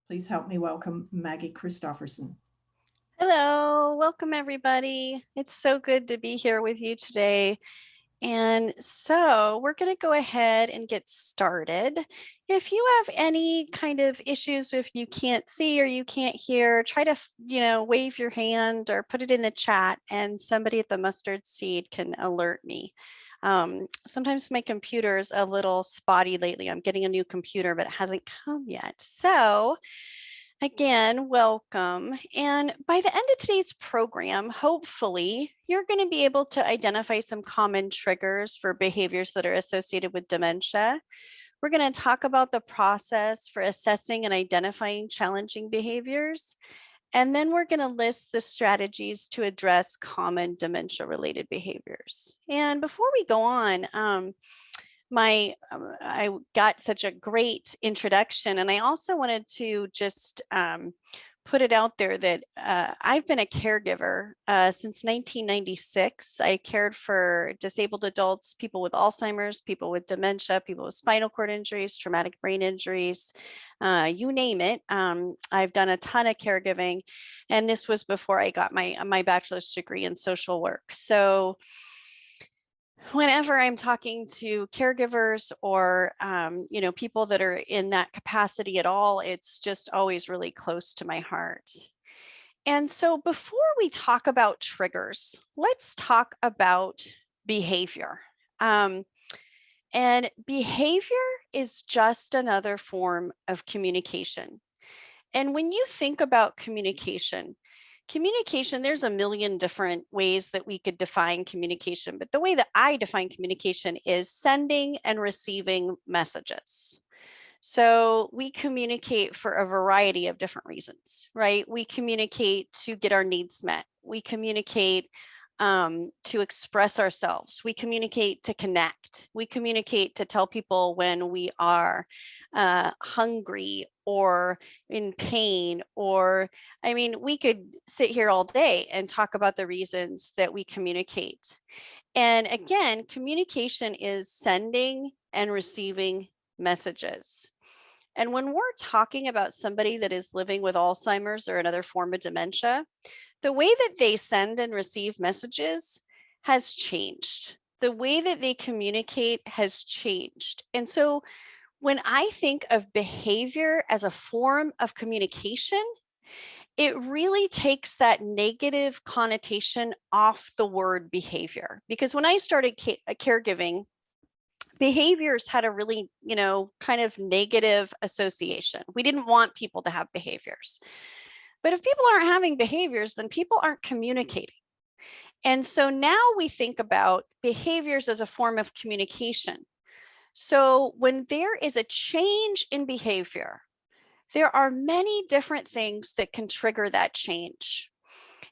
Please help me welcome Maggie Christofferson. Hello, welcome everybody. It's so good to be here with you today. And so we're going to go ahead and get started. If you have any kind of issues, if you can't see or you can't hear, try to, wave your hand or put it in the chat and somebody at the mustard seed can alert me. Sometimes my computer's a little spotty lately. I'm getting a new computer, but it hasn't come yet. So again, welcome. And by the end of today's program, hopefully, you're going to be able to identify some common triggers for behaviors that are associated with dementia. We're going to talk about the process for assessing and identifying challenging behaviors. And then we're going to list the strategies to address common dementia-related behaviors. And before we go on, I got such a great introduction, and I also wanted to just put it out there that I've been a caregiver since 1996. I cared for disabled adults, people with Alzheimer's, people with dementia, people with spinal cord injuries, traumatic brain injuries, you name it. I've done a ton of caregiving, and this was before I got my bachelor's degree in social work. So whenever I'm talking to caregivers or, people that are in that capacity at all, it's just always really close to my heart. And so before we talk about triggers, let's talk about behavior. And behavior is just another form of communication. And when you think about communication, there's a million different ways that we could define communication, but the way that I define communication is sending and receiving messages. So we communicate for a variety of different reasons, right? We communicate to get our needs met. We communicate to express ourselves. We communicate to connect. We communicate to tell people when we are hungry or in pain, or, we could sit here all day and talk about the reasons that we communicate. And again, communication is sending and receiving messages. And when we're talking about somebody that is living with Alzheimer's or another form of dementia, the way that they send and receive messages has changed. The way that they communicate has changed. And so when I think of behavior as a form of communication, it really takes that negative connotation off the word behavior. Because when I started caregiving, behaviors had a really, kind of negative association. We didn't want people to have behaviors. But if people aren't having behaviors, then people aren't communicating. And so now we think about behaviors as a form of communication. So when there is a change in behavior, there are many different things that can trigger that change.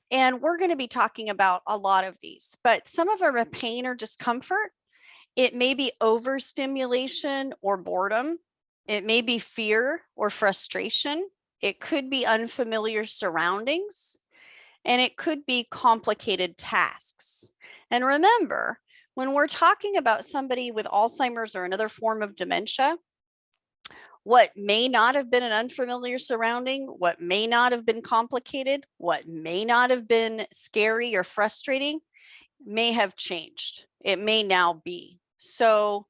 And we're going to be talking about a lot of these, but some of them are pain or discomfort. It may be overstimulation or boredom. It may be fear or frustration. It could be unfamiliar surroundings, and it could be complicated tasks. And remember, when we're talking about somebody with Alzheimer's or another form of dementia, what may not have been an unfamiliar surrounding, what may not have been complicated, what may not have been scary or frustrating, may have changed. It may now be. So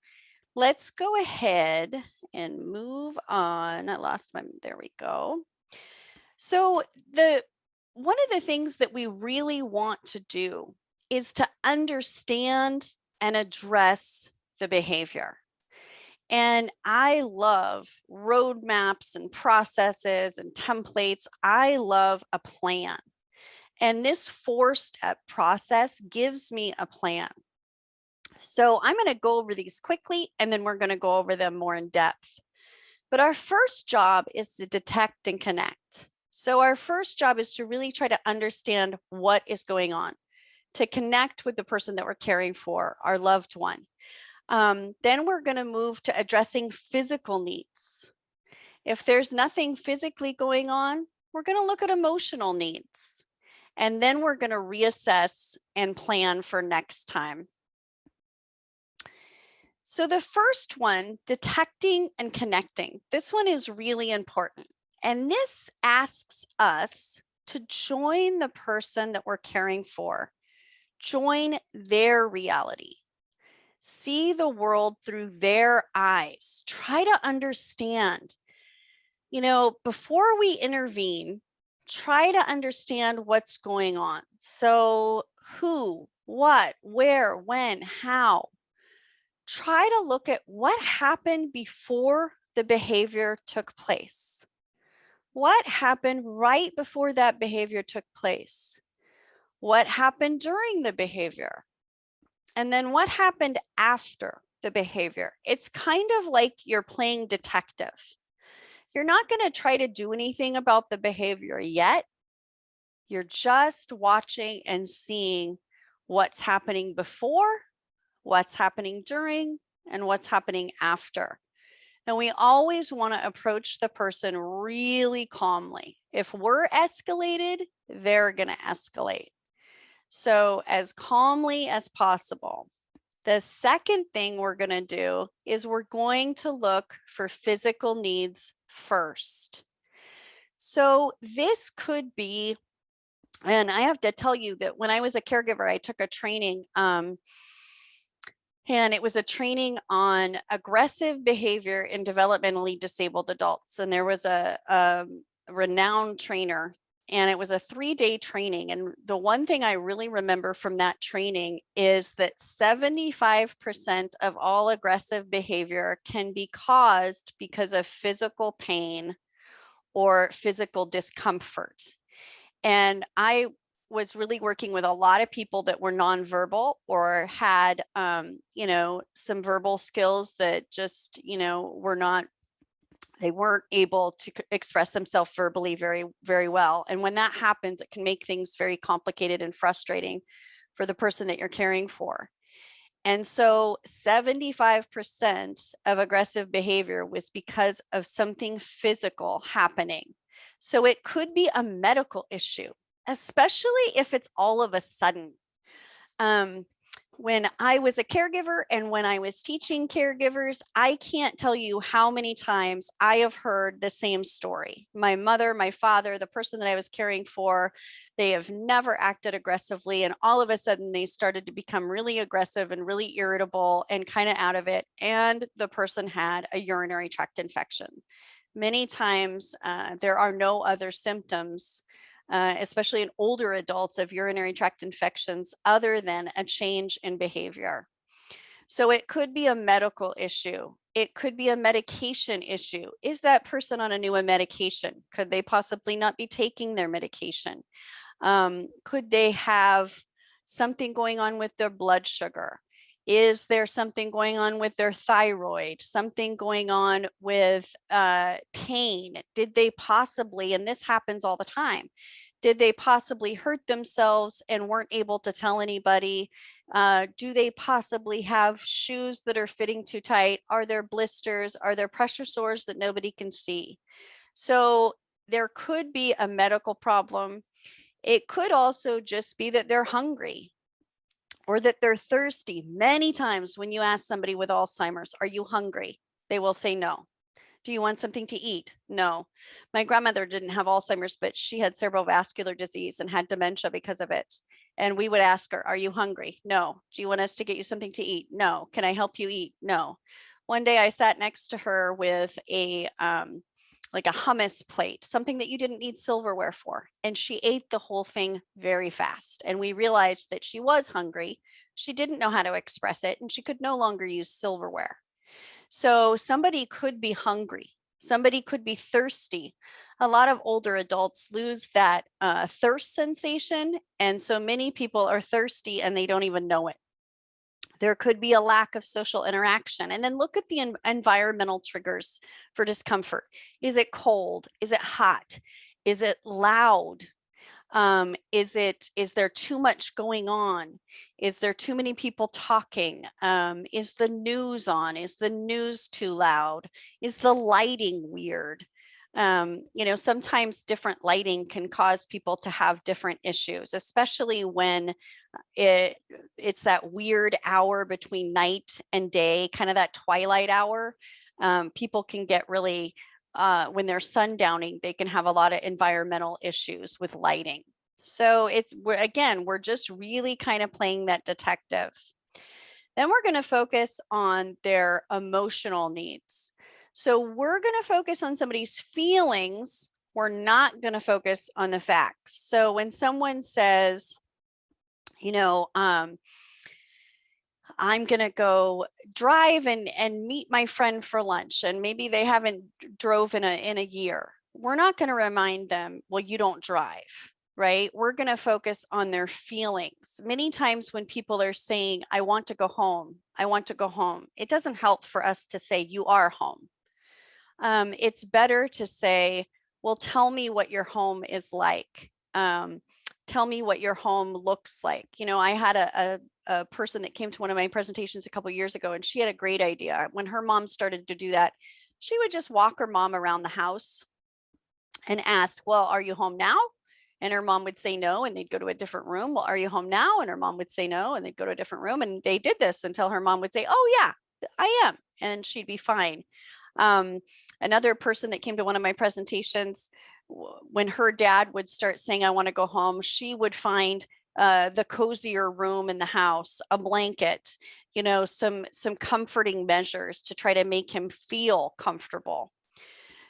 let's go ahead and move on. I lost my, there we go. So one of the things that we really want to do is to understand and address the behavior. And I love roadmaps and processes and templates. I love a plan. And this 4-step process gives me a plan. So I'm going to go over these quickly, and then we're going to go over them more in depth. But our first job is to detect and connect. So our first job is to really try to understand what is going on, to connect with the person that we're caring for, our loved one. Then we're going to move to addressing physical needs. If there's nothing physically going on, we're going to look at emotional needs. And then we're going to reassess and plan for next time. So the first one, detecting and connecting, this one is really important. And this asks us to join the person that we're caring for, join their reality, see the world through their eyes, try to understand. Before we intervene, try to understand what's going on. So, who, what, where, when, how. Try to look at what happened before the behavior took place. What happened right before that behavior took place? What happened during the behavior? And then what happened after the behavior? It's kind of like you're playing detective. You're not going to try to do anything about the behavior yet. You're just watching and seeing what's happening before, what's happening during, and what's happening after. And we always want to approach the person really calmly. If we're escalated, they're going to escalate. So as calmly as possible. The second thing we're going to do is we're going to look for physical needs first. So this could be, and I have to tell you that when I was a caregiver, I took a training, and it was a training on aggressive behavior in developmentally disabled adults. And there was a renowned trainer, and it was a 3-day training. And the one thing I really remember from that training is that 75% of all aggressive behavior can be caused because of physical pain or physical discomfort. And I was really working with a lot of people that were nonverbal or had, some verbal skills that just, they weren't able to express themselves verbally very, very well. And when that happens, it can make things very complicated and frustrating for the person that you're caring for. And so 75% of aggressive behavior was because of something physical happening. So it could be a medical issue, especially if it's all of a sudden. When I was a caregiver and when I was teaching caregivers, I can't tell you how many times I have heard the same story. My mother, my father, the person that I was caring for, they have never acted aggressively. And all of a sudden they started to become really aggressive and really irritable and kind of out of it. And the person had a urinary tract infection. Many times there are no other symptoms, especially in older adults, of urinary tract infections other than a change in behavior. So it could be a medical issue. It could be a medication issue. Is that person on a new medication? Could they possibly not be taking their medication? Could they have something going on with their blood sugar? Is there something going on with their thyroid? Something going on with pain? Did they possibly, and this happens all the time, did they possibly hurt themselves and weren't able to tell anybody? Do they possibly have shoes that are fitting too tight? Are there blisters? Are there pressure sores that nobody can see? So there could be a medical problem. It could also just be that they're hungry or that they're thirsty. Many times when you ask somebody with Alzheimer's, are you hungry? They will say no. Do you want something to eat? No. My grandmother didn't have Alzheimer's, but she had cerebral vascular disease and had dementia because of it. And we would ask her, are you hungry? No. Do you want us to get you something to eat? No. Can I help you eat? No. One day I sat next to her with a hummus plate, something that you didn't need silverware for. And she ate the whole thing very fast. And we realized that she was hungry. She didn't know how to express it, and she could no longer use silverware. So somebody could be hungry. Somebody could be thirsty. A lot of older adults lose that thirst sensation. And so many people are thirsty and they don't even know it. There could be a lack of social interaction. And then look at the environmental triggers for discomfort. Is it cold? Is it hot? Is it loud? Is there too much going on? Is there too many people talking? Is the news on? Is the news too loud? Is the lighting weird? Sometimes different lighting can cause people to have different issues, especially when it's that weird hour between night and day, kind of that twilight hour. People can get really when they're sundowning, they can have a lot of environmental issues with lighting. So we're just really kind of playing that detective. Then we're going to focus on their emotional needs. So we're going to focus on somebody's feelings. We're not going to focus on the facts. So when someone says, I'm going to go drive and meet my friend for lunch, and maybe they haven't drove in a year, we're not going to remind them, well, you don't drive, right? We're going to focus on their feelings. Many times when people are saying, I want to go home, I want to go home, it doesn't help for us to say, you are home. It's better to say, well, tell me what your home is like. Tell me what your home looks like. I had a person that came to one of my presentations a couple of years ago, and she had a great idea. When her mom started to do that, she would just walk her mom around the house and ask, well, are you home now? And her mom would say no, and they'd go to a different room. Well, are you home now? And her mom would say no, and they'd go to a different room. And they did this until her mom would say, oh yeah, I am. And she'd be fine. Another person that came to one of my presentations, when her dad would start saying, I want to go home, she would find the cozier room in the house, a blanket, some comforting measures to try to make him feel comfortable.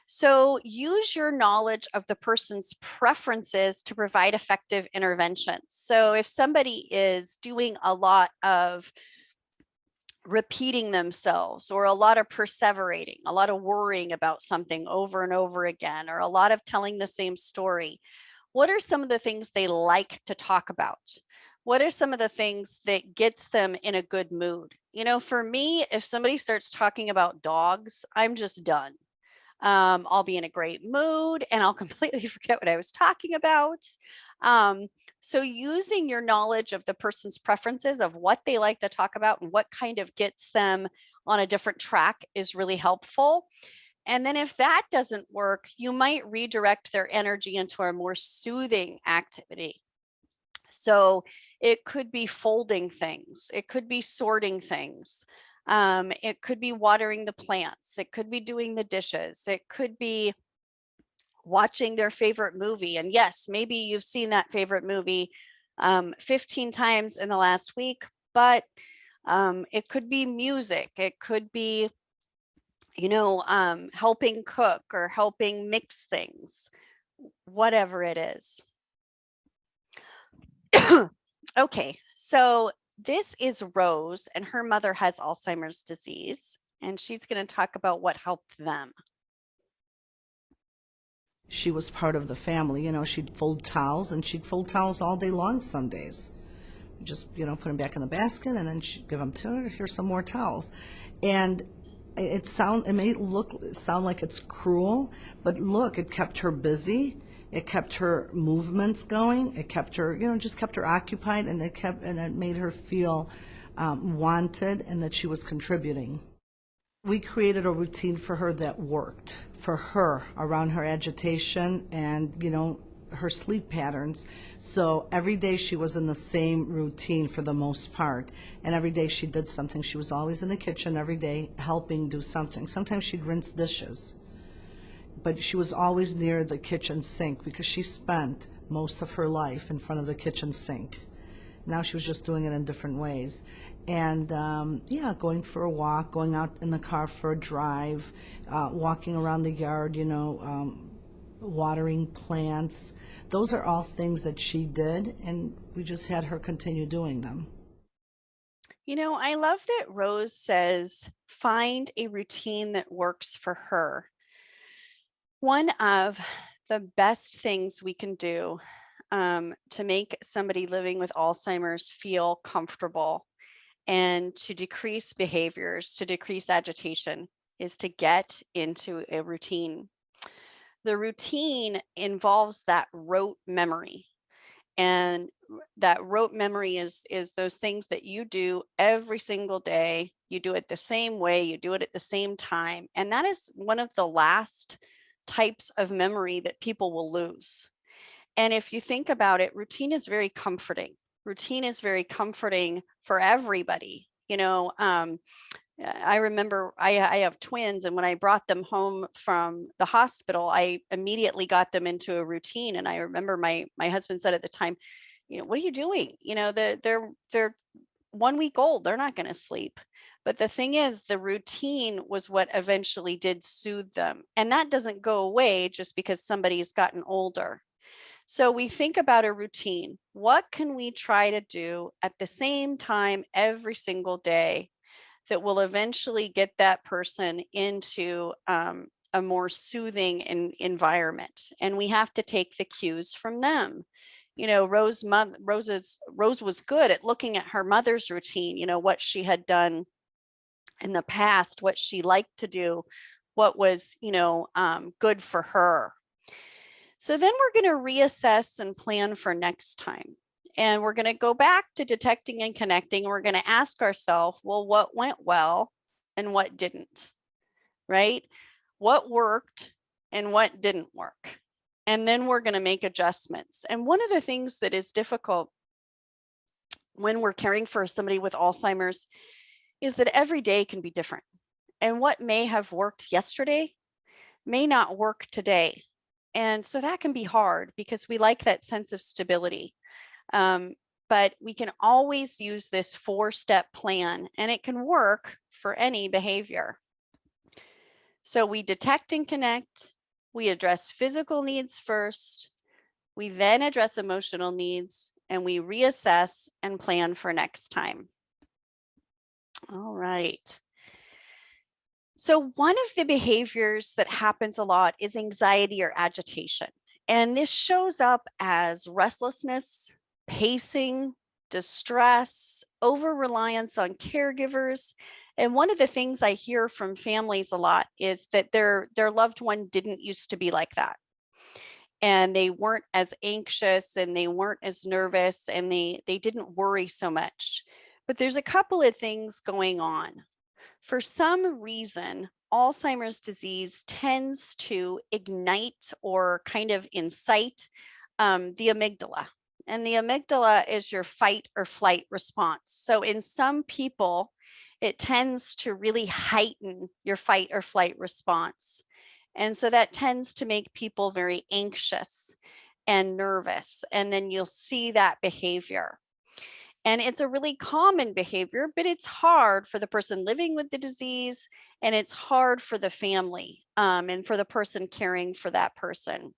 So use your knowledge of the person's preferences to provide effective interventions. So if somebody is doing a lot of repeating themselves, or a lot of perseverating, a lot of worrying about something over and over again, or a lot of telling the same story, what are some of the things they like to talk about? What are some of the things that gets them in a good mood? For me, if somebody starts talking about dogs, I'm just done. I'll be in a great mood and I'll completely forget what I was talking about. So using your knowledge of the person's preferences, of what they like to talk about and what kind of gets them on a different track, is really helpful. And then if that doesn't work, you might redirect their energy into a more soothing activity. So it could be folding things. It could be sorting things. It could be watering the plants. It could be doing the dishes. It could be watching their favorite movie. And yes, maybe you've seen that favorite movie 15 times in the last week, but it could be music. It could be, helping cook or helping mix things, whatever it is. Okay, so this is Rose, and her mother has Alzheimer's disease, and she's going to talk about what helped them. She was part of the family. She'd fold towels, and she'd fold towels all day long some days. Just, put them back in the basket, and then she'd give them to her, here's some more towels. And it may sound like it's cruel, but look, it kept her busy. It kept her movements going. It kept her, just kept her occupied, and it made her feel wanted and that she was contributing. We created a routine for her that worked for her around her agitation and, her sleep patterns. So every day she was in the same routine for the most part. And every day she did something. She was always in the kitchen every day helping do something. Sometimes she'd rinse dishes. But she was always near the kitchen sink because she spent most of her life in front of the kitchen sink. Now she was just doing it in different ways. And going for a walk, going out in the car for a drive, walking around the yard, watering plants. Those are all things that she did, and we just had her continue doing them. I love that Rose says, find a routine that works for her. One of the best things we can do to make somebody living with Alzheimer's feel comfortable and to decrease behaviors, to decrease agitation, is to get into a routine. The routine involves that rote memory. And that rote memory is those things that you do every single day. You do it the same way, you do it at the same time. And that is one of the last types of memory that people will lose. And if you think about it, routine is very comforting. Routine is very comforting for everybody. I remember I have twins, and when I brought them home from the hospital, I immediately got them into a routine. And I remember my husband said at the time, what are you doing? They're 1 week old. They're not going to sleep. But the thing is, the routine was what eventually did soothe them. And that doesn't go away just because somebody's gotten older. So we think about a routine. What can we try to do at the same time every single day that will eventually get that person into a more soothing environment? And we have to take the cues from them. Rose was good at looking at her mother's routine, what she had done in the past, what she liked to do, what was, good for her. So then we're going to reassess and plan for next time. And we're going to go back to detecting and connecting. We're going to ask ourselves, well, what went well and what didn't, right? What worked and what didn't work? And then we're going to make adjustments. And one of the things that is difficult when we're caring for somebody with Alzheimer's is that every day can be different. And what may have worked yesterday may not work today. And so that can be hard because we like that sense of stability. But we can always use this 4-step plan, and it can work for any behavior. So we detect and connect, we address physical needs first, we then address emotional needs, and we reassess and plan for next time. All right. So one of the behaviors that happens a lot is anxiety or agitation. And this shows up as restlessness, pacing, distress, over-reliance on caregivers. And one of the things I hear from families a lot is that their loved one didn't used to be like that. And they weren't as anxious and they weren't as nervous and they didn't worry so much. But there's a couple of things going on. For some reason, Alzheimer's disease tends to ignite or kind of incite the amygdala. And the amygdala is your fight or flight response. So in some people, it tends to really heighten your fight or flight response. And so that tends to make people very anxious and nervous. And then you'll see that behavior. And it's a really common behavior, but it's hard for the person living with the disease, and it's hard for the family and for the person caring for that person.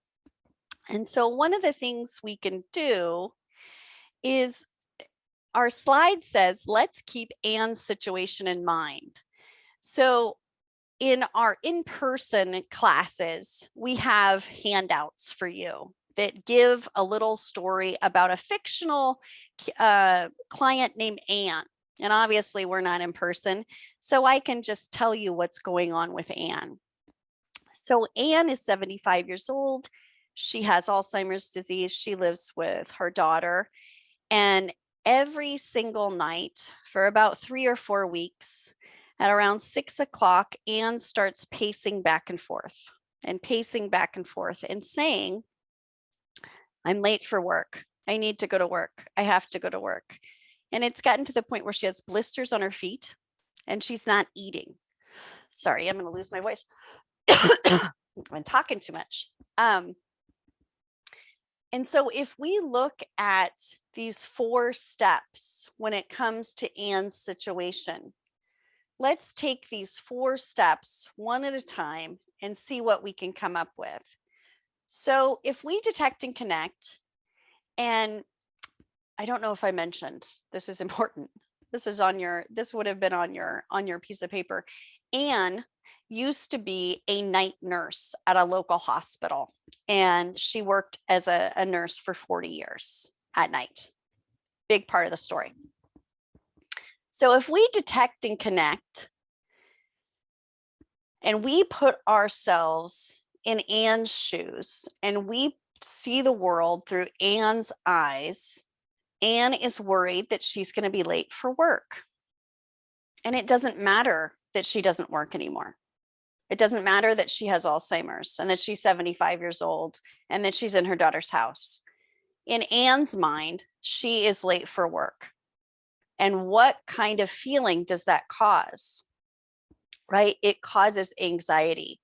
And so one of the things we can do is, our slide says, let's keep Anne's situation in mind. So in our in-person classes, we have handouts for you that give a little story about a fictional client named Anne. And obviously we're not in person, so I can just tell you what's going on with Anne. So Anne is 75 years old. She has Alzheimer's disease. She lives with her daughter. And every single night for about 3 or 4 weeks, at around 6 o'clock, Anne starts pacing back and forth and saying, I'm late for work. I need to go to work. I have to go to work. And it's gotten to the point where she has blisters on her feet and she's not eating. Sorry, I'm going to lose my voice. I've been talking too much. And so if we look at these 4 steps when it comes to Anne's situation, let's take these 4 steps one at a time and see what we can come up with. So if we detect and connect, and I don't know if I mentioned, this is important. This would have been on your piece of paper. Anne used to be a night nurse at a local hospital, and she worked as a nurse for 40 years at night. Big part of the story. So if we detect and connect, and we put ourselves in Anne's shoes, and we see the world through Anne's eyes, Anne is worried that she's going to be late for work. And it doesn't matter that she doesn't work anymore. It doesn't matter that she has Alzheimer's and that she's 75 years old and that she's in her daughter's house. In Anne's mind, she is late for work. And what kind of feeling does that cause? right? It causes anxiety.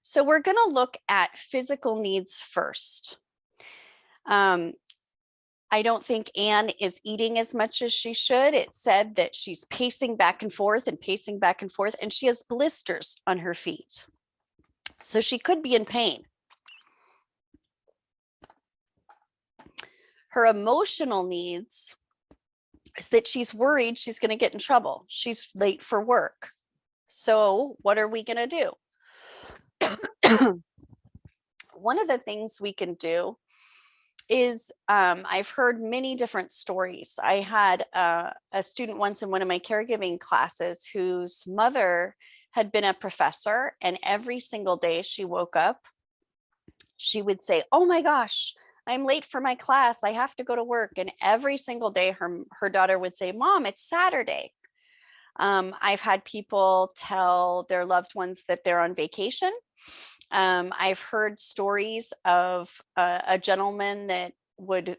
So we're going to look at physical needs first. I don't think Anne is eating as much as she should. It said that she's pacing back and forth and pacing back and forth, and she has blisters on her feet. So she could be in pain. Her emotional needs is that she's worried she's going to get in trouble. She's late for work. So what are we going to do? One of the things we can do is I've heard many different stories. I had a student once in one of my caregiving classes whose mother had been a professor, and every single day she woke up, she would say, "Oh my gosh, I'm late for my class. I have to go to work." And every single day her daughter would say, "Mom, it's Saturday." I've had people tell their loved ones that they're on vacation. I've heard stories of a gentleman that would,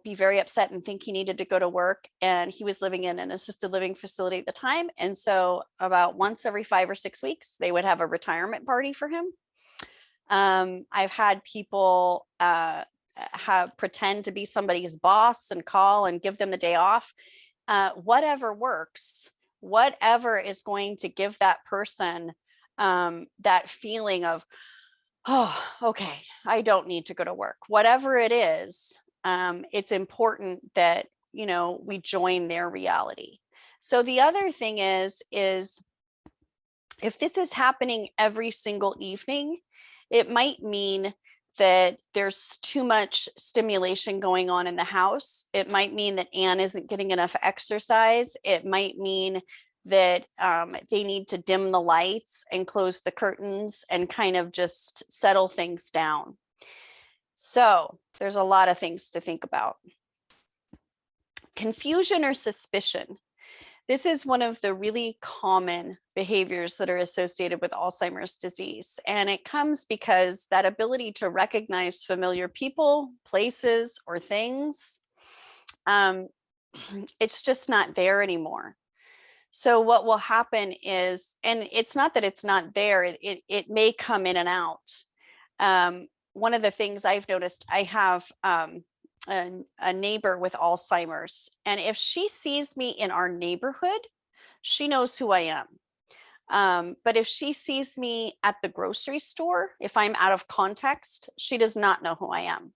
be very upset and think he needed to go to work, and he was living in an assisted living facility at the time. And so about once every 5 or 6 weeks, they would have a retirement party for him. I've had people pretend to be somebody's boss and call and give them the day off. Whatever works, whatever is going to give that person that feeling of, oh, okay, I don't need to go to work. Whatever it is, it's important that, we join their reality. So the other thing is if this is happening every single evening, it might mean that there's too much stimulation going on in the house. It might mean that Anne isn't getting enough exercise. It might mean that they need to dim the lights and close the curtains and kind of just settle things down. So there's a lot of things to think about. Confusion or suspicion. This is one of the really common behaviors that are associated with Alzheimer's disease. And it comes because that ability to recognize familiar people, places, or things, it's just not there anymore. So what will happen is, and it's not that it's not there, it may come in and out. One of the things I've noticed, I have a neighbor with Alzheimer's, and if she sees me in our neighborhood, she knows who I am. But if she sees me at the grocery store, if I'm out of context, she does not know who I am.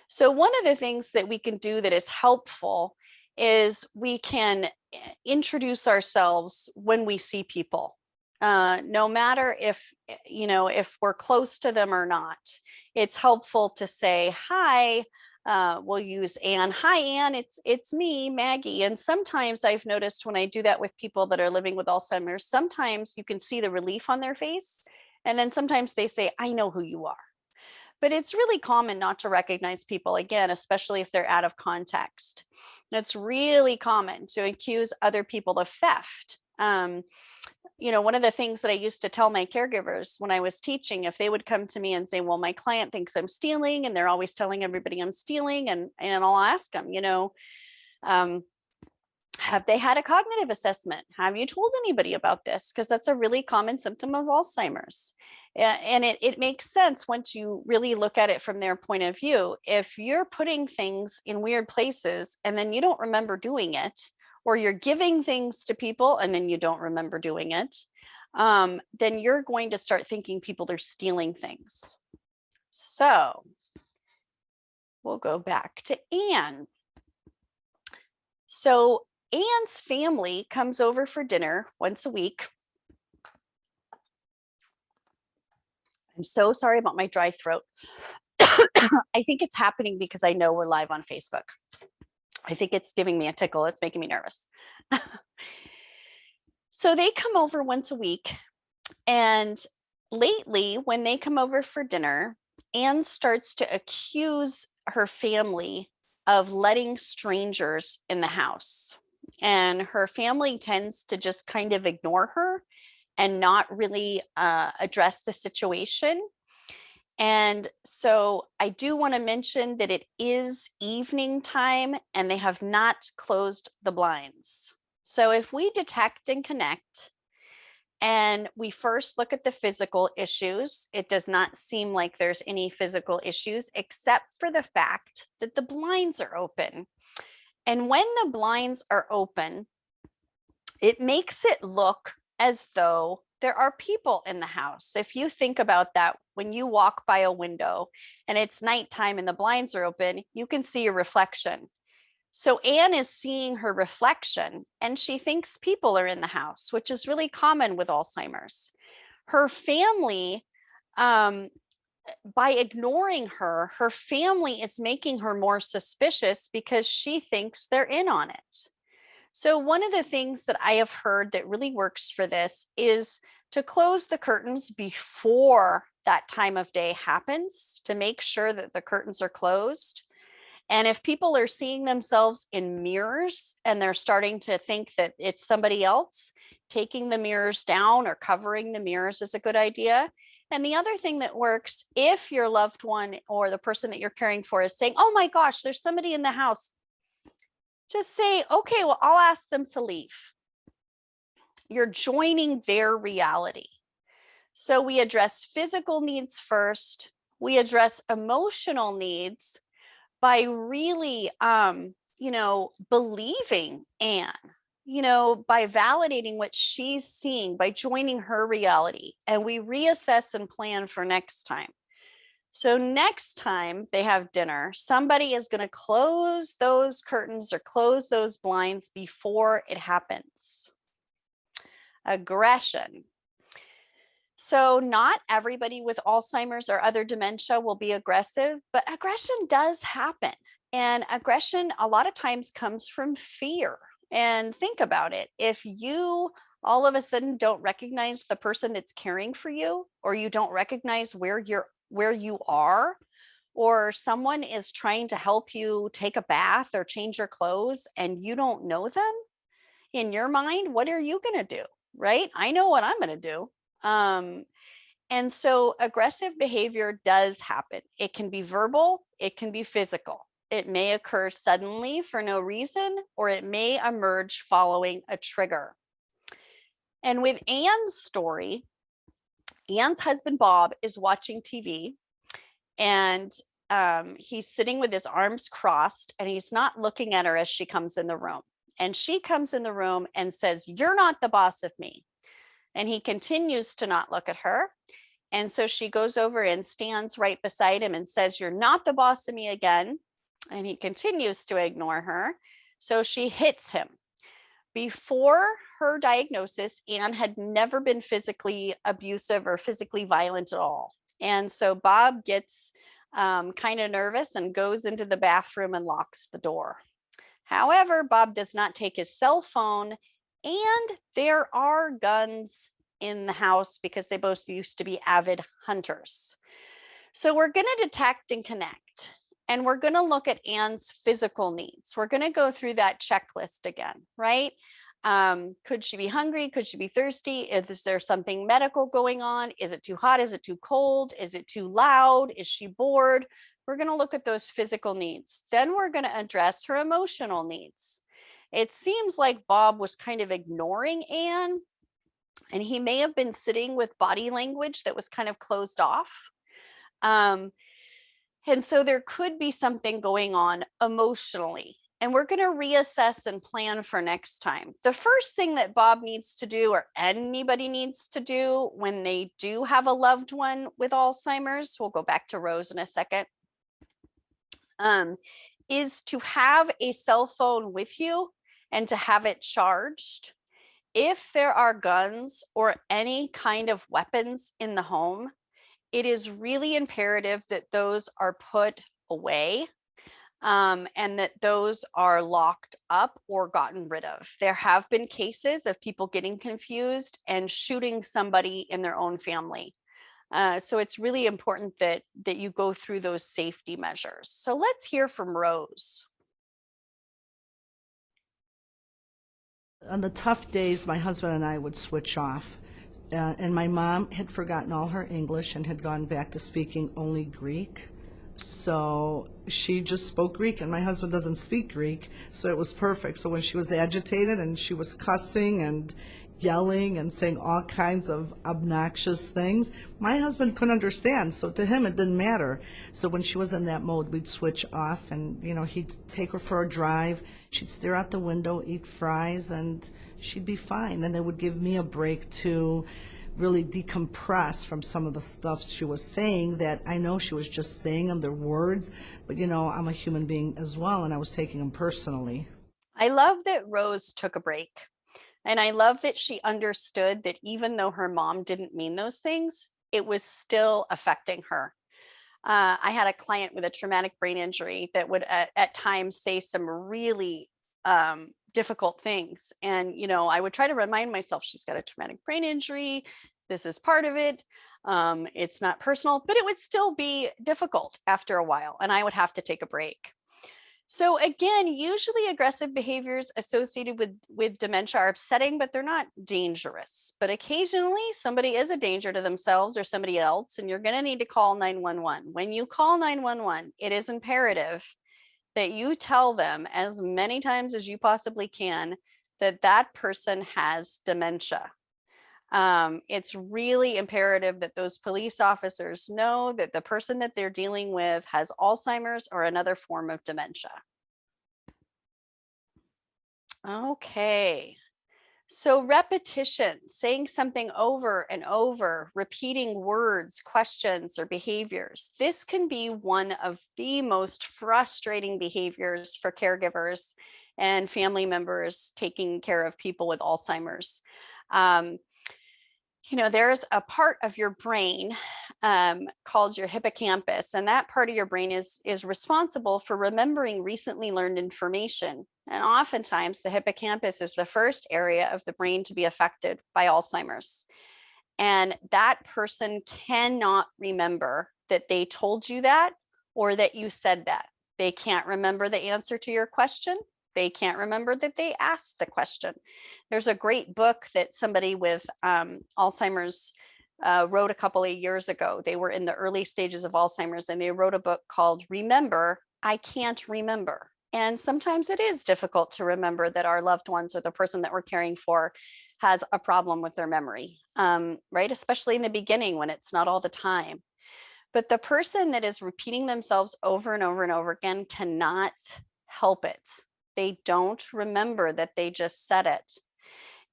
So one of the things that we can do that is helpful is we can introduce ourselves when we see people, no matter if we're close to them or not. It's helpful to say hi. We'll use Anne. Hi, Anne. It's me, Maggie. And sometimes I've noticed when I do that with people that are living with Alzheimer's, sometimes you can see the relief on their face, and then sometimes they say, "I know who you are." But it's really common not to recognize people, again, especially if they're out of context. It's really common to accuse other people of theft. One of the things that I used to tell my caregivers when I was teaching, if they would come to me and say, "Well, my client thinks I'm stealing," and they're always telling everybody I'm stealing, and I'll ask them, have they had a cognitive assessment? Have you told anybody about this? Because that's a really common symptom of Alzheimer's. And it makes sense once you really look at it from their point of view. If you're putting things in weird places and then you don't remember doing it, or you're giving things to people and then you don't remember doing it, then you're going to start thinking people are stealing things. So we'll go back to Anne. So Anne's family comes over for dinner once a week. I'm so sorry about my dry throat. I think it's happening because I know we're live on Facebook. I think it's giving me a tickle. It's making me nervous. So they come over once a week. And lately, when they come over for dinner, Anne starts to accuse her family of letting strangers in the house. And her family tends to just kind of ignore her and not really address the situation. And so I do want to mention that it is evening time and they have not closed the blinds. So if we detect and connect And we first look at the physical issues. It does not seem like there's any physical issues except for the fact that the blinds are open. And when the blinds are open, it makes it look as though there are people in the house. If you think about that, when you walk by a window and it's nighttime and the blinds are open, you can see a reflection. So Anne is seeing her reflection and she thinks people are in the house, which is really common with Alzheimer's. Her family, by ignoring her, her family is making her more suspicious because she thinks they're in on it. So one of the things that I have heard that really works for this is to close the curtains before that time of day happens, to make sure that the curtains are closed. And if people are seeing themselves in mirrors and they're starting to think that it's somebody else, taking the mirrors down or covering the mirrors is a good idea. And the other thing that works, if your loved one or the person that you're caring for is saying, oh my gosh, there's somebody in the house, just say, okay, well, I'll ask them to leave. You're joining their reality. So we address physical needs first. We address emotional needs by really, believing Anne, by validating what she's seeing, by joining her reality. And we reassess and plan for next time. So next time they have dinner, somebody is going to close those curtains or close those blinds before it happens. Aggression. So not everybody with Alzheimer's or other dementia will be aggressive, but aggression does happen. And aggression a lot of times comes from fear. And think about it. If you all of a sudden don't recognize the person that's caring for you, or you don't recognize where you are, or someone is trying to help you take a bath or change your clothes and you don't know them, in your mind, what are you going to do? Right? I know what I'm going to do. And so aggressive behavior does happen. It can be verbal, it can be physical. It may occur suddenly for no reason, or it may emerge following a trigger. And with Anne's story, Anne's husband, Bob, is watching TV and he's sitting with his arms crossed and he's not looking at her as she comes in the room. And she comes in the room and says, "You're not the boss of me." And he continues to not look at her. And so she goes over and stands right beside him and says, "You're not the boss of me" again. And he continues to ignore her. So she hits him. Before her diagnosis, Anne had never been physically abusive or physically violent at all. And so Bob gets kind of nervous and goes into the bathroom and locks the door. However, Bob does not take his cell phone, and there are guns in the house because they both used to be avid hunters. So we're going to detect and connect, and we're going to look at Anne's physical needs. We're going to go through that checklist again, right? Could she be hungry? Could she be thirsty? Is there something medical going on? Is it too hot? Is it too cold? Is it too loud? Is she bored? We're going to look at those physical needs. Then we're going to address her emotional needs. It seems like Bob was kind of ignoring Anne, and he may have been sitting with body language that was kind of closed off. And so there could be something going on emotionally, and we're going to reassess and plan for next time. The first thing that Bob needs to do, or anybody needs to do when they do have a loved one with Alzheimer's, we'll go back to Rose in a second, is to have a cell phone with you and to have it charged. If there are guns or any kind of weapons in the home, it is really imperative that those are put away and that those are locked up or gotten rid of. There have been cases of people getting confused and shooting somebody in their own family. So it's really important that you go through those safety measures. So let's hear from Rose. On the tough days, my husband and I would switch off. And my mom had forgotten all her English and had gone back to speaking only Greek. So she just spoke Greek, and my husband doesn't speak Greek, so it was perfect. So when she was agitated and she was cussing and yelling and saying all kinds of obnoxious things. My husband couldn't understand, so to him it didn't matter. So when she was in that mode, we'd switch off, and he'd take her for a drive. She'd stare out the window, eat fries, and she'd be fine. And it would give me a break to really decompress from some of the stuff she was saying, that I know she was just saying them, their words, but I'm a human being as well, and I was taking them personally. I love that Rose took a break. And I love that she understood that even though her mom didn't mean those things, it was still affecting her. I had a client with a traumatic brain injury that would at times say some really difficult things. And, I would try to remind myself, she's got a traumatic brain injury. This is part of it. It's not personal, but it would still be difficult after a while. And I would have to take a break. So again, usually aggressive behaviors associated with dementia are upsetting, but they're not dangerous. But occasionally somebody is a danger to themselves or somebody else, and you're going to need to call 911. When you call 911, it is imperative that you tell them as many times as you possibly can that that person has dementia. It's really imperative that those police officers know that the person that they're dealing with has Alzheimer's or another form of dementia. Okay, so repetition, saying something over and over, repeating words, questions, or behaviors. This can be one of the most frustrating behaviors for caregivers and family members taking care of people with Alzheimer's. There's a part of your brain called your hippocampus, and that part of your brain is responsible for remembering recently learned information. And oftentimes the hippocampus is the first area of the brain to be affected by Alzheimer's. And that person cannot remember that they told you that or that you said that. They can't remember the answer to your question. They can't remember that they asked the question. There's a great book that somebody with Alzheimer's wrote a couple of years ago. They were in the early stages of Alzheimer's, and they wrote a book called Remember, I Can't Remember. And sometimes it is difficult to remember that our loved ones or the person that we're caring for has a problem with their memory, right? Especially in the beginning when it's not all the time. But the person that is repeating themselves over and over and over again cannot help it. They don't remember that they just said it.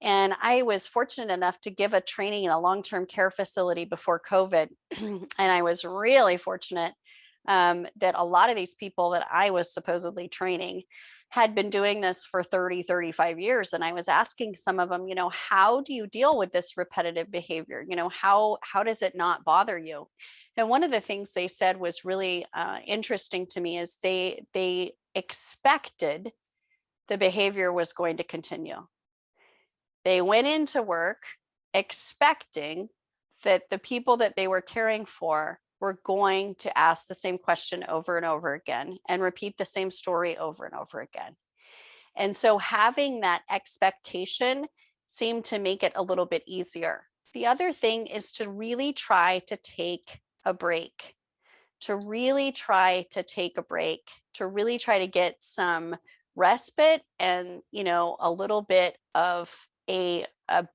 And I was fortunate enough to give a training in a long-term care facility before COVID. And I was really fortunate that a lot of these people that I was supposedly training had been doing this for 30, 35 years. And I was asking some of them, how do you deal with this repetitive behavior? How does it not bother you? And one of the things they said was really interesting to me is they expected the behavior was going to continue. They went into work expecting that the people that they were caring for were going to ask the same question over and over again and repeat the same story over and over again. And so having that expectation seemed to make it a little bit easier. The other thing is to really try to take a break, to really try to get some respite and, a little bit of a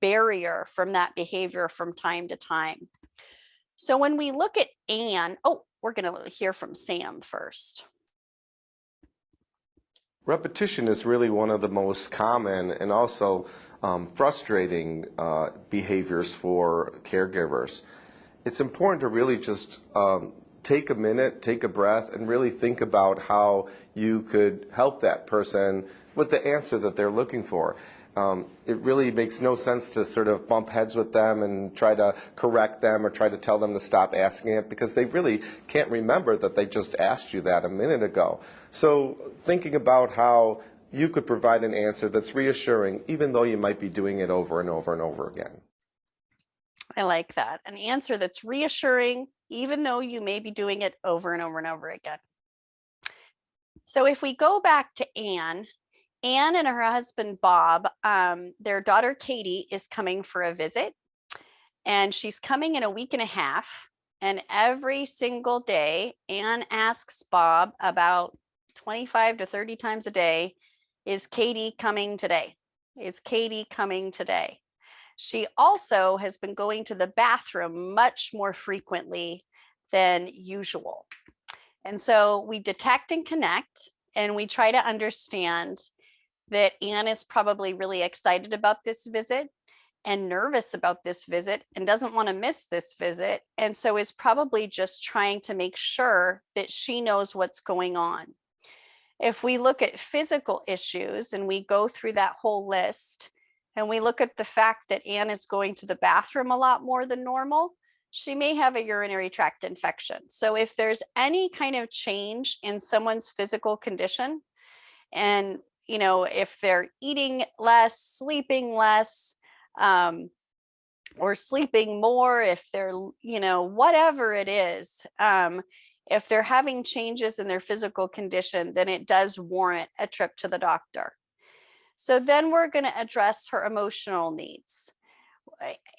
barrier from that behavior from time to time. So when we look at Anne, we're going to hear from Sam first. Repetition is really one of the most common and also frustrating behaviors for caregivers. It's important to really just take a minute, take a breath, and really think about how you could help that person with the answer that they're looking for. It really makes no sense to sort of bump heads with them and try to correct them or try to tell them to stop asking it, because they really can't remember that they just asked you that a minute ago. So thinking about how you could provide an answer that's reassuring, even though you might be doing it over and over and over again. I like that. An answer that's reassuring, even though you may be doing it over and over and over again. So if we go back to Anne and her husband, Bob, their daughter, Katie, is coming for a visit, and she's coming in a week and a half. And every single day, Anne asks Bob about 25 to 30 times a day, is Katie coming today? Is Katie coming today? She also has been going to the bathroom much more frequently than usual. And so we detect and connect, and we try to understand that Anne is probably really excited about this visit and nervous about this visit and doesn't want to miss this visit. And so is probably just trying to make sure that she knows what's going on. If we look at physical issues and we go through that whole list, and we look at the fact that Anne is going to the bathroom a lot more than normal, she may have a urinary tract infection. So if there's any kind of change in someone's physical condition, and if they're eating less, sleeping less, or sleeping more, if they're, whatever it is, if they're having changes in their physical condition, then it does warrant a trip to the doctor. So then we're going to address her emotional needs.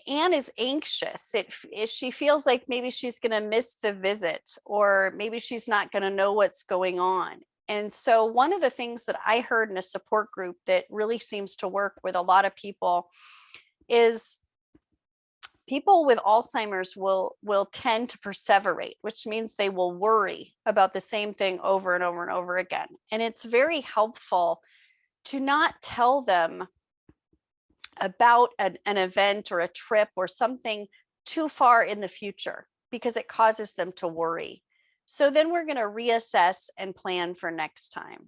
Anne is anxious. She feels like maybe she's going to miss the visit, or maybe she's not going to know what's going on. And so one of the things that I heard in a support group that really seems to work with a lot of people is people with Alzheimer's will tend to perseverate, which means they will worry about the same thing over and over and over again. And it's very helpful to not tell them about an event or a trip or something too far in the future, because it causes them to worry. So then we're going to reassess and plan for next time.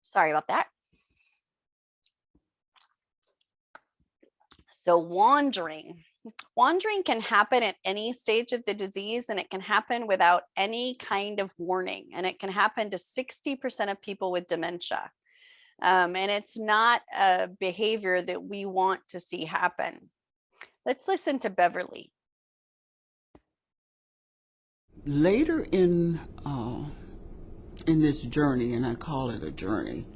Sorry about that. So wandering can happen at any stage of the disease, and it can happen without any kind of warning. And it can happen to 60% of people with dementia. And it's not a behavior that we want to see happen. Let's listen to Beverly. Later in this journey, and I call it a journey,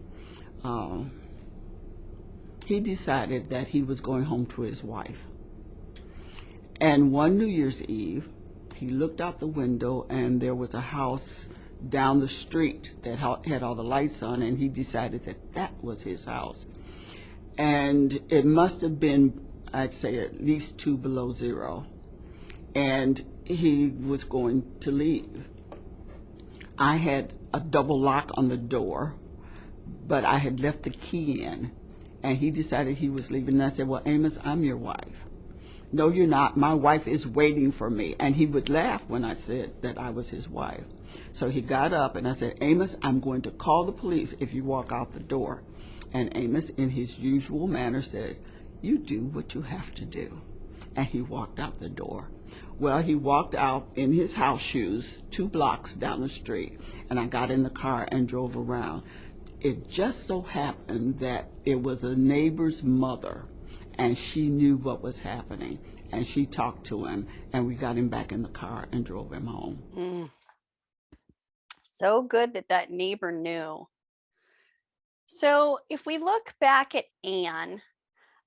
he decided that he was going home to his wife. And one New Year's Eve, he looked out the window and there was a house down the street that had all the lights on, and he decided that that was his house. And it must have been, I'd say, at least 2 below zero. And he was going to leave. I had a double lock on the door, but I had left the key in, and he decided he was leaving. And I said, well, Amos, I'm your wife. No, you're not. My wife is waiting for me. And he would laugh when I said that I was his wife. So he got up and I said, Amos, I'm going to call the police if you walk out the door. And Amos, in his usual manner, said, you do what you have to do. And he walked out the door. Well, he walked out in his house shoes 2 blocks down the street, and I got in the car and drove around. It just so happened that it was a neighbor's mother, and she knew what was happening, and she talked to him, and we got him back in the car and drove him home. So good that neighbor knew. So if we look back at Anne,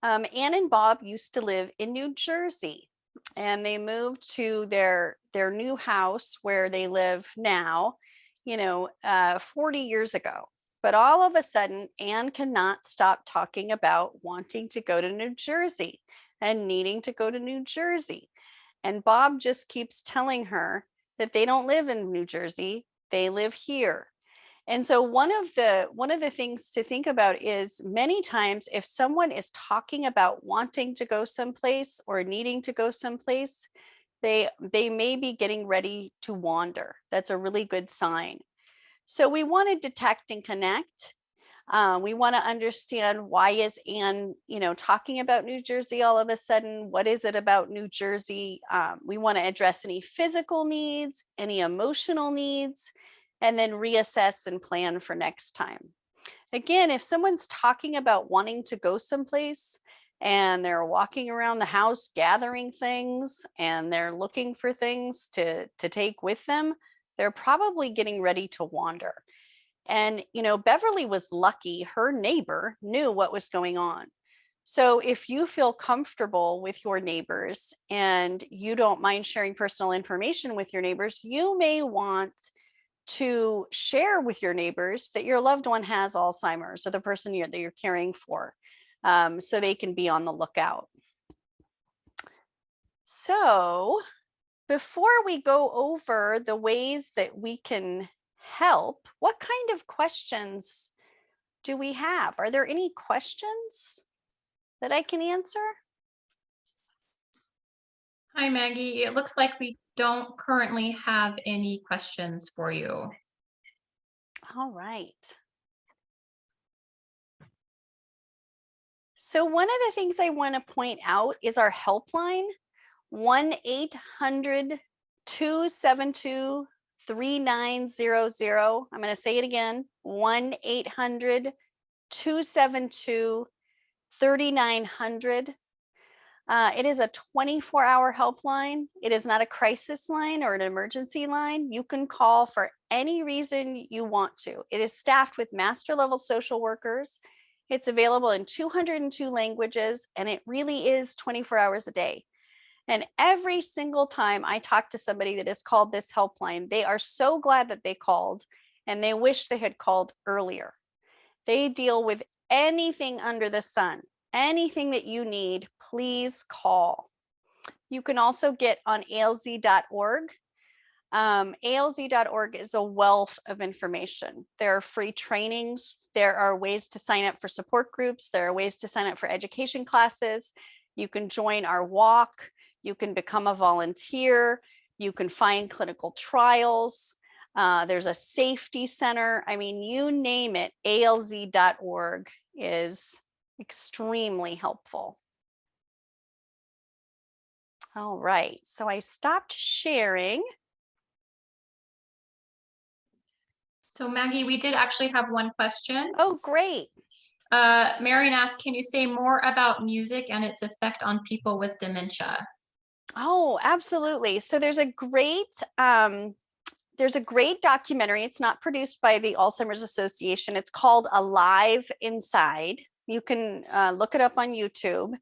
Anne and Bob used to live in New Jersey, and they moved to their new house where they live now, 40 years ago. But all of a sudden, Anne cannot stop talking about wanting to go to New Jersey and needing to go to New Jersey. And Bob just keeps telling her that they don't live in New Jersey, they live here. And so one of the things to think about is, many times if someone is talking about wanting to go someplace or needing to go someplace, they may be getting ready to wander. That's a really good sign. So we want to detect and connect. We want to understand, why is Anne, talking about New Jersey all of a sudden? What is it about New Jersey? We want to address any physical needs, any emotional needs, and then reassess and plan for next time. Again, if someone's talking about wanting to go someplace and they're walking around the house gathering things and they're looking for things to take with them, they're probably getting ready to wander. And, Beverly was lucky. Her neighbor knew what was going on. So if you feel comfortable with your neighbors and you don't mind sharing personal information with your neighbors, you may want to share with your neighbors that your loved one has Alzheimer's, or the person that you're caring for, so they can be on the lookout. So before we go over the ways that we can help, what kind of questions do we have? Are there any questions that I can answer? Hi, Maggie. It looks like we don't currently have any questions for you. All right. So one of the things I want to point out is our helpline, 1-800-272-3900. I'm going to say it again, 1-800-272-3900. It is a 24-hour helpline. It is not a crisis line or an emergency line. You can call for any reason you want to. It is staffed with master level social workers. It's available in 202 languages, and it really is 24 hours a day. And every single time I talk to somebody that has called this helpline, they are so glad that they called, and they wish they had called earlier. They deal with anything under the sun. Anything that you need, please call. You can also get on alz.org. alz.org is a wealth of information. There are free trainings. There are ways to sign up for support groups. There are ways to sign up for education classes. You can join our walk. You can become a volunteer. You can find clinical trials. There's a safety center. I mean, you name it, alz.org is extremely helpful. All right, so I stopped sharing. So Maggie, we did actually have one question. Oh, great. Marion asked, can you say more about music and its effect on people with dementia? Oh, absolutely. So there's a great documentary. It's not produced by the Alzheimer's Association. It's called Alive Inside. You can look it up on YouTube.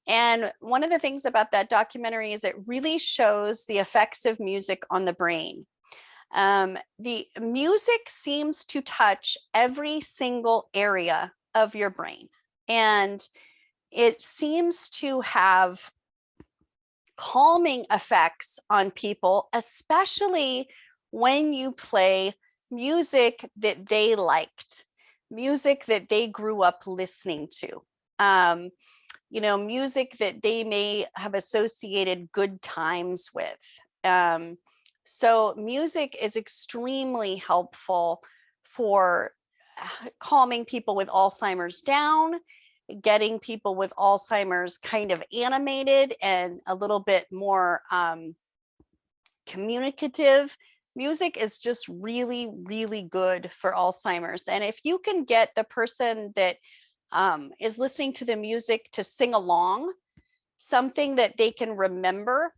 And one of the things about that documentary is it really shows the effects of music on the brain. The music seems to touch every single area of your brain, and it seems to have calming effects on people, especially when you play music that they liked, music that they grew up listening to, music that they may have associated good times with. So music is extremely helpful for calming people with Alzheimer's down, getting people with Alzheimer's kind of animated and a little bit more communicative. Music is just really, really good for Alzheimer's. And if you can get the person that is listening to the music to sing along, something that they can remember,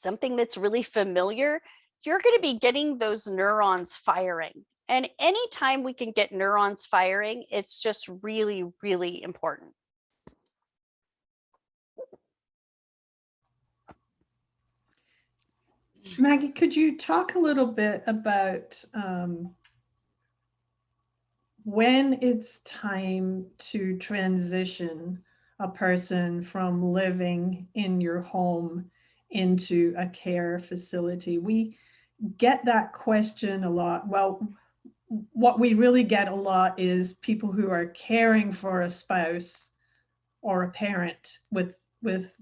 something that's really familiar, you're going to be getting those neurons firing. And anytime we can get neurons firing, it's just really, really important. Maggie, could you talk a little bit about when it's time to transition a person from living in your home into a care facility? We get that question a lot. Well, what we really get a lot is people who are caring for a spouse or a parent with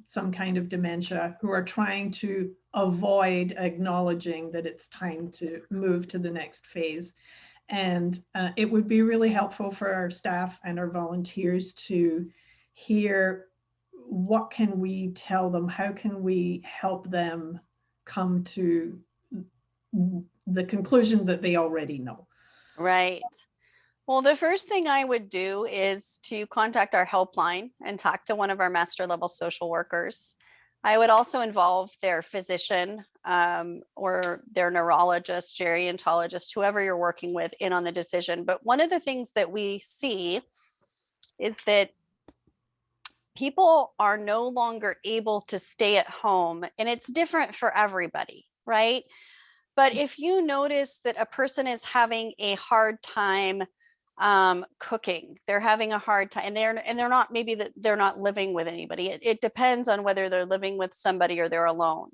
some kind of dementia who are trying to avoid acknowledging that it's time to move to the next phase. And it would be really helpful for our staff and our volunteers to hear, what can we tell them? How can we help them come to the conclusion that they already know? Right. Well, the first thing I would do is to contact our helpline and talk to one of our master level social workers. I would also involve their physician or their neurologist, gerontologist, whoever you're working with, in on the decision. But one of the things that we see is that people are no longer able to stay at home, and it's different for everybody, right? But if you notice that a person is having a hard time cooking, they're having a hard time, and they're not, maybe that they're not living with anybody. It depends on whether they're living with somebody or they're alone.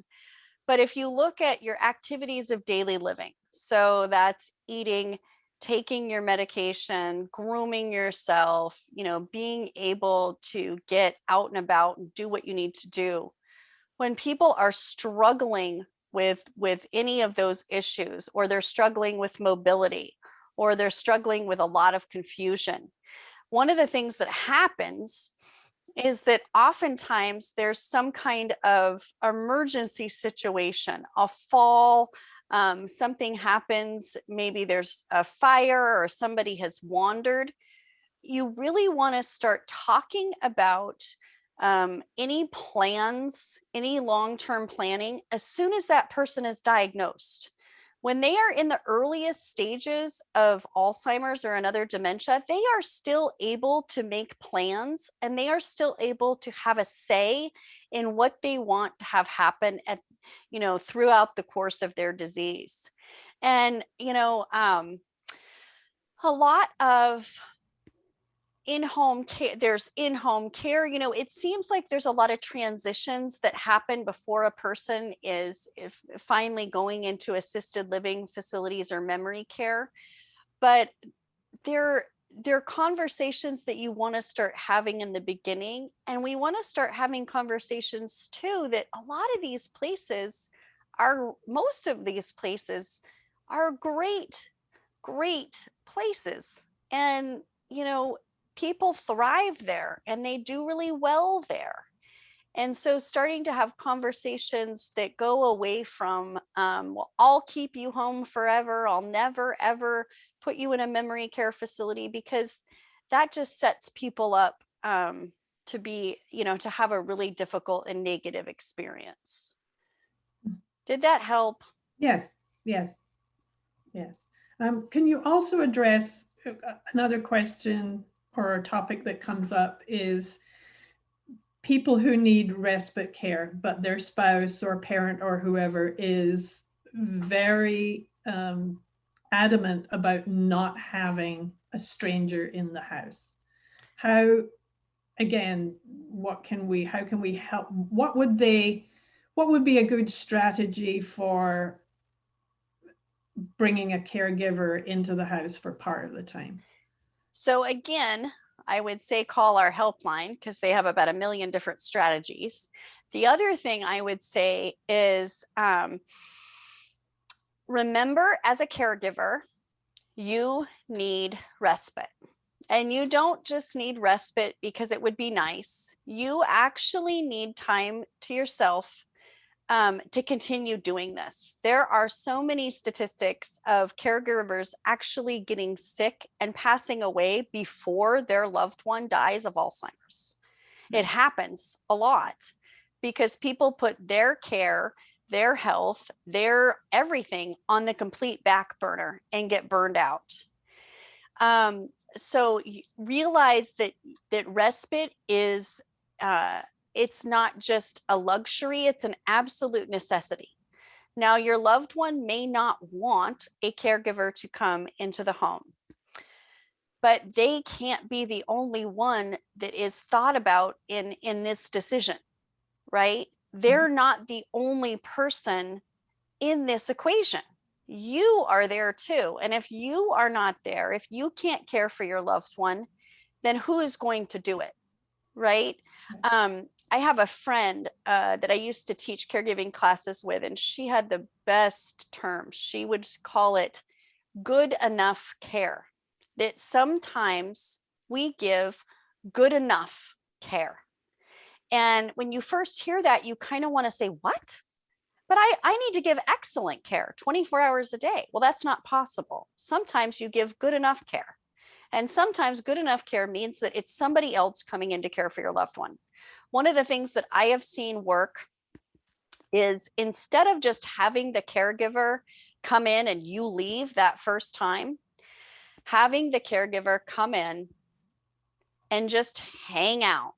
But if you look at your activities of daily living, so that's eating, taking your medication, grooming yourself, being able to get out and about and do what you need to do. When people are struggling with any of those issues, or they're struggling with mobility, or they're struggling with a lot of confusion, one of the things that happens is that oftentimes there's some kind of emergency situation, a fall, something happens, maybe there's a fire or somebody has wandered. You really want to start talking about any plans, any long-term planning as soon as that person is diagnosed. When they are in the earliest stages of Alzheimer's or another dementia, they are still able to make plans, and they are still able to have a say in what they want to have happen at, throughout the course of their disease. And, a lot of in-home care, there's in-home care, it seems like there's a lot of transitions that happen before a person is finally going into assisted living facilities or memory care. But they're conversations that you want to start having in the beginning. And we want to start having conversations too, that a lot of these places most of these places are great places. And, people thrive there and they do really well there. And so starting to have conversations that go away from, well, I'll keep you home forever, I'll never, ever put you in a memory care facility, because that just sets people up to be, to have a really difficult and negative experience. Did that help? Yes. Can you also address another question or a topic that comes up is people who need respite care, but their spouse or parent or whoever is very adamant about not having a stranger in the house. How, again, how can we help? What would be a good strategy for bringing a caregiver into the house for part of the time? So again, I would say call our helpline, because they have about 1 million different strategies. The other thing I would say is remember, as a caregiver, you need respite. And you don't just need respite because it would be nice. You actually need time to yourself to continue doing this. There are so many statistics of caregivers actually getting sick and passing away before their loved one dies of Alzheimer's. It happens a lot because people put their care, their health, their everything on the complete back burner and get burned out. So realize that respite is it's not just a luxury, it's an absolute necessity. Now, your loved one may not want a caregiver to come into the home, but they can't be the only one that is thought about in this decision, right? They're not the only person in this equation. You are there too. And if you are not there, if you can't care for your loved one, then who is going to do it, right? I have a friend that I used to teach caregiving classes with, and she had the best term. She would call it good enough care. That sometimes we give good enough care. And when you first hear that, you kind of want to say, what? But I need to give excellent care 24 hours a day. Well, that's not possible. Sometimes you give good enough care. And sometimes good enough care means that it's somebody else coming in to care for your loved one. One of the things that I have seen work is, instead of just having the caregiver come in and you leave that first time, having the caregiver come in and just hang out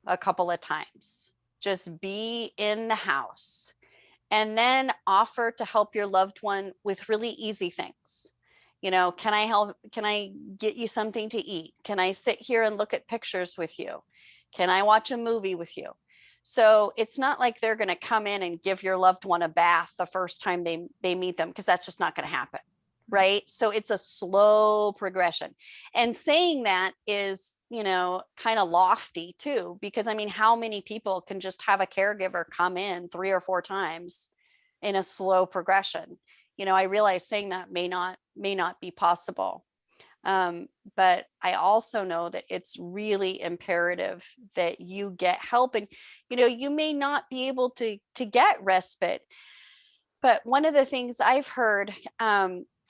a couple of times, just be in the house and then offer to help your loved one with really easy things. You know, can I help? Can I get you something to eat? Can I sit here and look at pictures with you? Can I watch a movie with you? So it's not like they're going to come in and give your loved one a bath the first time they meet them, because that's just not going to happen. Right. So it's a slow progression. And saying that is, you know, kind of lofty too, because I mean, how many people can just have a caregiver come in 3 or 4 times in a slow progression? You know, I realize saying that may not be possible. But I also know that it's really imperative that you get help. And, you know, you may not be able to get respite. But one of the things I've heard,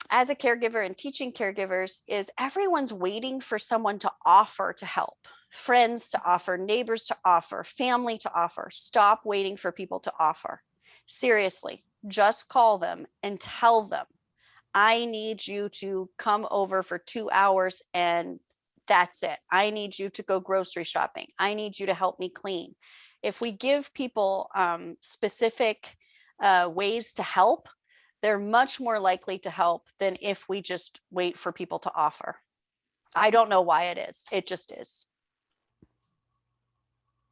as a caregiver and teaching caregivers, is everyone's waiting for someone to offer to help, friends to offer, neighbors to offer, family to offer. Stop waiting for people to offer. Seriously, just call them and tell them, I need you to come over for 2 hours and that's it. I need you to go grocery shopping. I need you to help me clean. If we give people specific ways to help, they're much more likely to help than if we just wait for people to offer. I don't know why it is. It just is.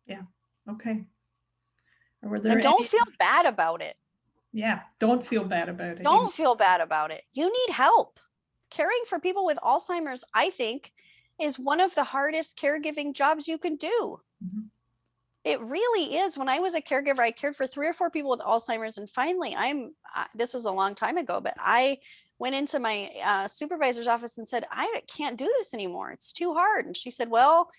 Yeah. Okay. Were there And don't any- feel bad about it. Yeah. Don't feel bad about it. Don't feel bad about it. You need help. Caring for people with Alzheimer's, I think, is one of the hardest caregiving jobs you can do. Mhm. It really is. When I was a caregiver, I cared for 3 or 4 people with Alzheimer's. And finally, this was a long time ago, but I went into my supervisor's office and said, I can't do this anymore. It's too hard. And she said, well,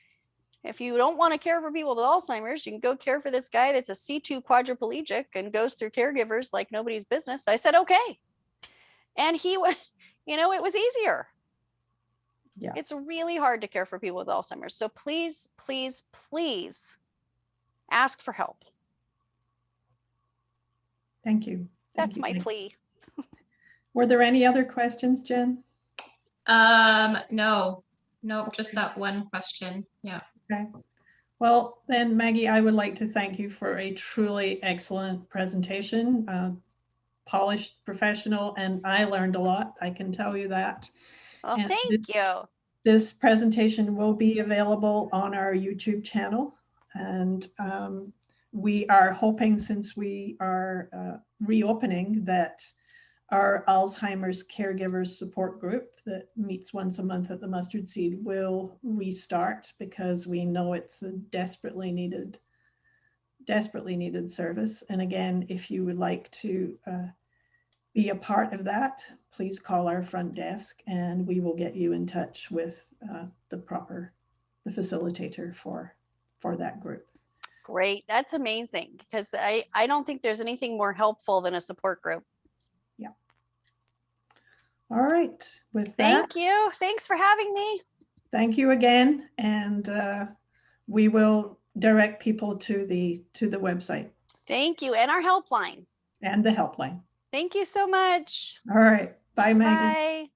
if you don't want to care for people with Alzheimer's, you can go care for this guy that's a C2 quadriplegic and goes through caregivers like nobody's business. I said, okay. And he went, you know, it was easier. Yeah. It's really hard to care for people with Alzheimer's. So please, please, please ask for help. Thank you. That's you, my Maggie. plea. Were there any other questions, Jen? No, just that one question. Yeah. Okay. Well, then, Maggie, I would like to thank you for a truly excellent presentation, polished, professional, and I learned a lot. I can tell you that. Well, And thank you. This presentation will be available on our YouTube channel. And we are hoping, since we are reopening, that our Alzheimer's caregivers support group that meets once a month at the Mustard Seed will restart, because we know it's a desperately needed service. And again, if you would like to be a part of that, please call our front desk and we will get you in touch with the facilitator for that group. Great. That's amazing, because I don't think there's anything more helpful than a support group. Yeah. All right. With that, Thank you. Thanks for having me. thank you again. And we will direct people to the website Thank you. And our helpline. and the helpline. Thank you so much. All right. Bye, Maggie. Bye.